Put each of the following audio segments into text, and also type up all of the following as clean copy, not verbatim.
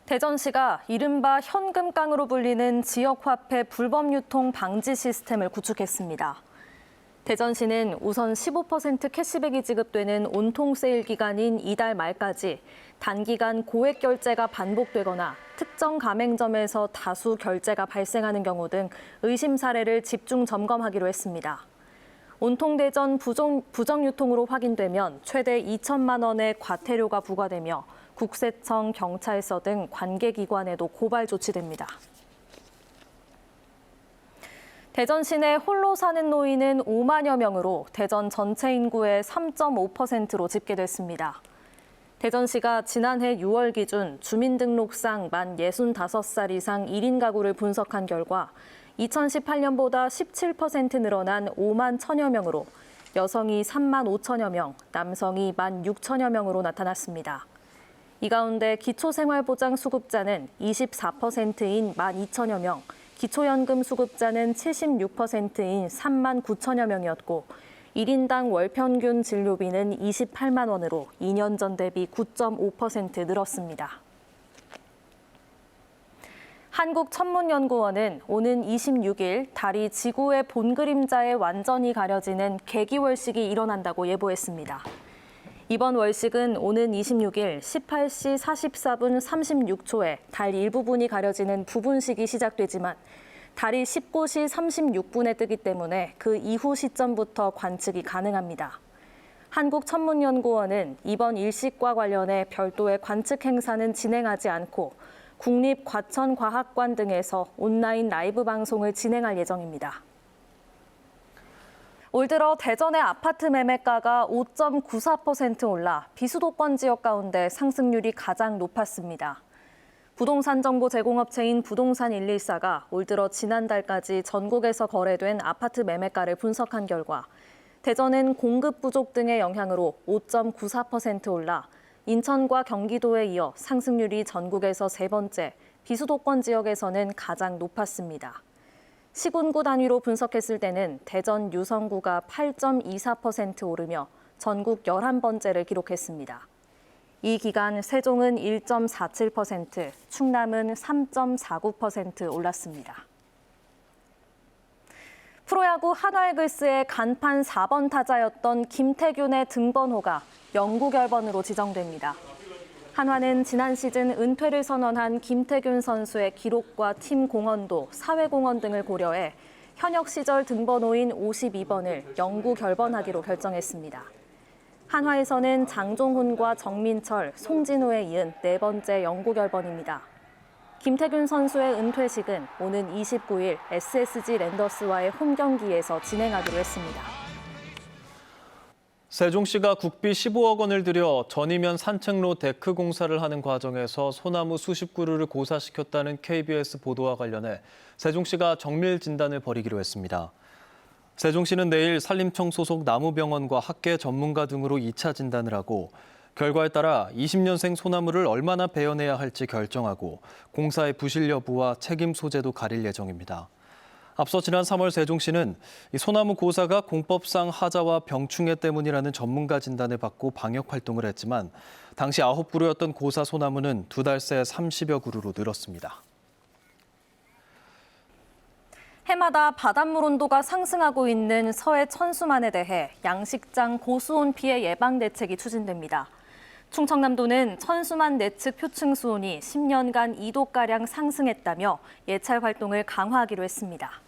대전시가 이른바 현금깡으로 불리는 지역화폐 불법 유통 방지 시스템을 구축했습니다. 대전시는 우선 15% 캐시백이 지급되는 온통 세일 기간인 이달 말까지 단기간 고액 결제가 반복되거나 특정 가맹점에서 다수 결제가 발생하는 경우 등 의심 사례를 집중 점검하기로 했습니다. 온통 대전 부정 유통으로 확인되면 최대 2천만 원의 과태료가 부과되며 국세청, 경찰서 등 관계기관에도 고발 조치됩니다. 대전 시내 홀로 사는 노인은 5만여 명으로 대전 전체 인구의 3.5%로 집계됐습니다. 대전시가 지난해 6월 기준 주민등록상 만 65살 이상 1인 가구를 분석한 결과 2018년보다 17% 늘어난 5만 1천여 명으로 여성이 3만 5천여 명, 남성이 1만 6천여 명으로 나타났습니다. 이 가운데 기초생활보장 수급자는 24%인 1만 2천여 명, 기초연금 수급자는 76%인 3만 9천여 명이었고 1인당 월 평균 진료비는 28만 원으로 2년 전 대비 9.5% 늘었습니다. 한국천문연구원은 오는 26일 달이 지구의 본그림자에 완전히 가려지는 개기월식이 일어난다고 예보했습니다. 이번 월식은 오는 26일 18시 44분 36초에 달 일부분이 가려지는 부분식이 시작되지만 달이 19시 36분에 뜨기 때문에 그 이후 시점부터 관측이 가능합니다. 한국천문연구원은 이번 일식과 관련해 별도의 관측 행사는 진행하지 않고 국립과천과학관 등에서 온라인 라이브 방송을 진행할 예정입니다. 올 들어 대전의 아파트 매매가가 5.94% 올라 비수도권 지역 가운데 상승률이 가장 높았습니다. 부동산 정보 제공업체인 부동산 114가 올 들어 지난달까지 전국에서 거래된 아파트 매매가를 분석한 결과 대전은 공급 부족 등의 영향으로 5.94% 올라 인천과 경기도에 이어 상승률이 전국에서 세 번째, 비수도권 지역에서는 가장 높았습니다. 시군구 단위로 분석했을 때는 대전 유성구가 8.24% 오르며 전국 11번째를 기록했습니다. 이 기간 세종은 1.47%, 충남은 3.49% 올랐습니다. 프로야구 한화이글스의 간판 4번 타자였던 김태균의 등번호가 영구 결번으로 지정됩니다. 한화는 지난 시즌 은퇴를 선언한 김태균 선수의 기록과 팀 공헌도, 사회 공헌 등을 고려해 현역 시절 등번호인 52번을 영구 결번하기로 결정했습니다. 한화에서는 장종훈과 정민철, 송진우에 이은 네 번째 영구 결번입니다. 김태균 선수의 은퇴식은 오는 29일 SSG 랜더스와의 홈 경기에서 진행하기로 했습니다. 세종시가 국비 15억 원을 들여 전이면 산책로 데크 공사를 하는 과정에서 소나무 수십 그루를 고사시켰다는 KBS 보도와 관련해 세종시가 정밀 진단을 벌이기로 했습니다. 세종시는 내일 산림청 소속 나무병원과 학계 전문가 등으로 2차 진단을 하고 결과에 따라 20년생 소나무를 얼마나 베어내야 할지 결정하고 공사의 부실 여부와 책임 소재도 가릴 예정입니다. 앞서 지난 3월 세종시는 이 소나무 고사가 공법상 하자와 병충해 때문이라는 전문가 진단을 받고 방역 활동을 했지만 당시 9그루였던 고사 소나무는 2달 새 30여 그루로 늘었습니다. 해마다 바닷물 온도가 상승하고 있는 서해 천수만에 대해 양식장 고수온 피해 예방 대책이 추진됩니다. 충청남도는 천수만 내측 표층 수온이 10년간 2도가량 상승했다며 예찰 활동을 강화하기로 했습니다.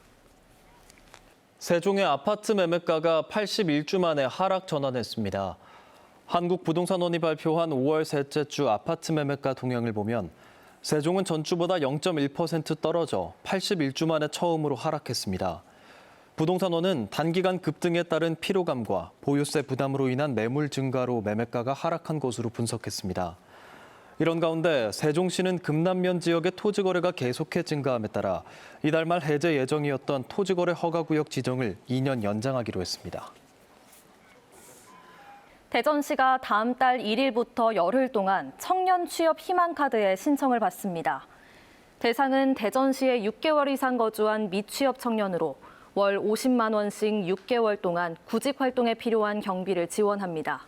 세종의 아파트 매매가가 81주 만에 하락 전환했습니다. 한국부동산원이 발표한 5월 셋째 주 아파트 매매가 동향을 보면 세종은 전주보다 0.1% 떨어져 81주 만에 처음으로 하락했습니다. 부동산원은 단기간 급등에 따른 피로감과 보유세 부담으로 인한 매물 증가로 매매가가 하락한 것으로 분석했습니다. 이런 가운데 세종시는 금남면 지역의 토지거래가 계속해 증가함에 따라 이달 말 해제 예정이었던 토지거래 허가구역 지정을 2년 연장하기로 했습니다. 대전시가 다음 달 1일부터 열흘 동안 청년 취업 희망카드에 신청을 받습니다. 대상은 대전시에 6개월 이상 거주한 미취업 청년으로 월 50만 원씩 6개월 동안 구직 활동에 필요한 경비를 지원합니다.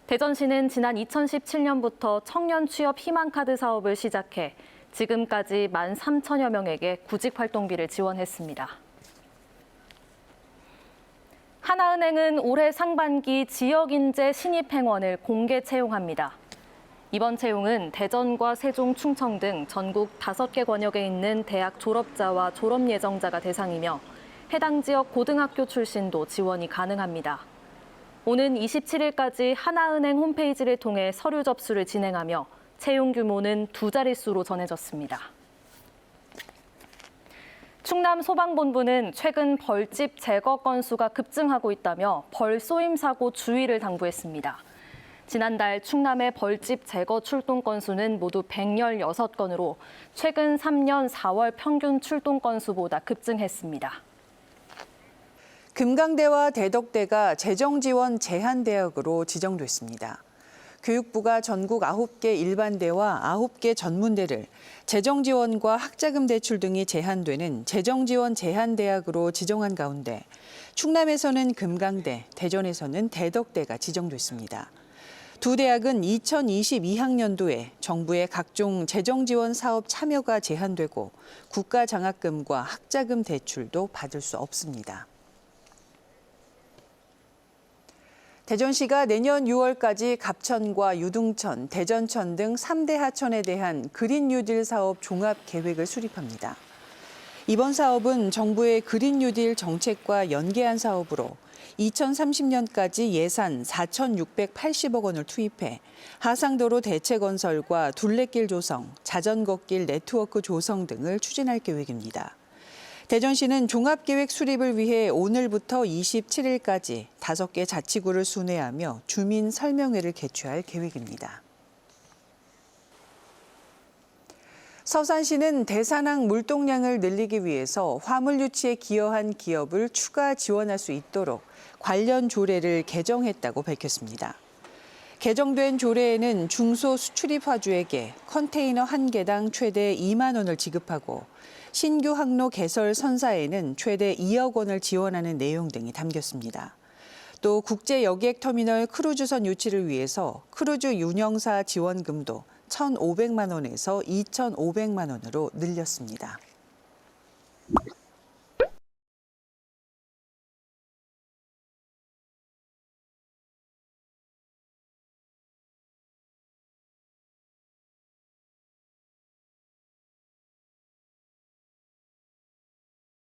대전시는 지난 2017년부터 청년 취업 희망카드 사업을 시작해 지금까지 13,000여 명에게 구직 활동비를 지원했습니다. 하나은행은 올해 상반기 지역인재 신입행원을 공개 채용합니다. 이번 채용은 대전과 세종, 충청 등 전국 5개 권역에 있는 대학 졸업자와 졸업 예정자가 대상이며 해당 지역 고등학교 출신도 지원이 가능합니다. 오는 27일까지 하나은행 홈페이지를 통해 서류 접수를 진행하며 채용 규모는 2자릿수로 전해졌습니다. 충남 소방본부는 최근 벌집 제거 건수가 급증하고 있다며 벌 쏘임 사고 주의를 당부했습니다. 지난달 충남의 벌집 제거 출동 건수는 모두 116건으로 최근 3년 4월 평균 출동 건수보다 급증했습니다. 금강대와 대덕대가 재정지원 제한대학으로 지정됐습니다. 교육부가 전국 9개 일반대와 9개 전문대를 재정지원과 학자금 대출 등이 제한되는 재정지원 제한대학으로 지정한 가운데 충남에서는 금강대, 대전에서는 대덕대가 지정됐습니다. 두 대학은 2022학년도에 정부의 각종 재정지원 사업 참여가 제한되고 국가장학금과 학자금 대출도 받을 수 없습니다. 대전시가 내년 6월까지 갑천과 유등천, 대전천 등 3대 하천에 대한 그린 뉴딜 사업 종합 계획을 수립합니다. 이번 사업은 정부의 그린 뉴딜 정책과 연계한 사업으로 2030년까지 예산 4,680억 원을 투입해 하상도로 대체 건설과 둘레길 조성, 자전거길 네트워크 조성 등을 추진할 계획입니다. 대전시는 종합계획 수립을 위해 오늘부터 27일까지 5개 자치구를 순회하며 주민 설명회를 개최할 계획입니다. 서산시는 대산항 물동량을 늘리기 위해서 화물 유치에 기여한 기업을 추가 지원할 수 있도록 관련 조례를 개정했다고 밝혔습니다. 개정된 조례에는 중소수출입 화주에게 컨테이너 1개당 최대 2만 원을 지급하고 신규 항로 개설 선사에는 최대 2억 원을 지원하는 내용 등이 담겼습니다. 또 국제 여객터미널 크루즈선 유치를 위해서 크루즈 운영사 지원금도 1,500만 원에서 2,500만 원으로 늘렸습니다.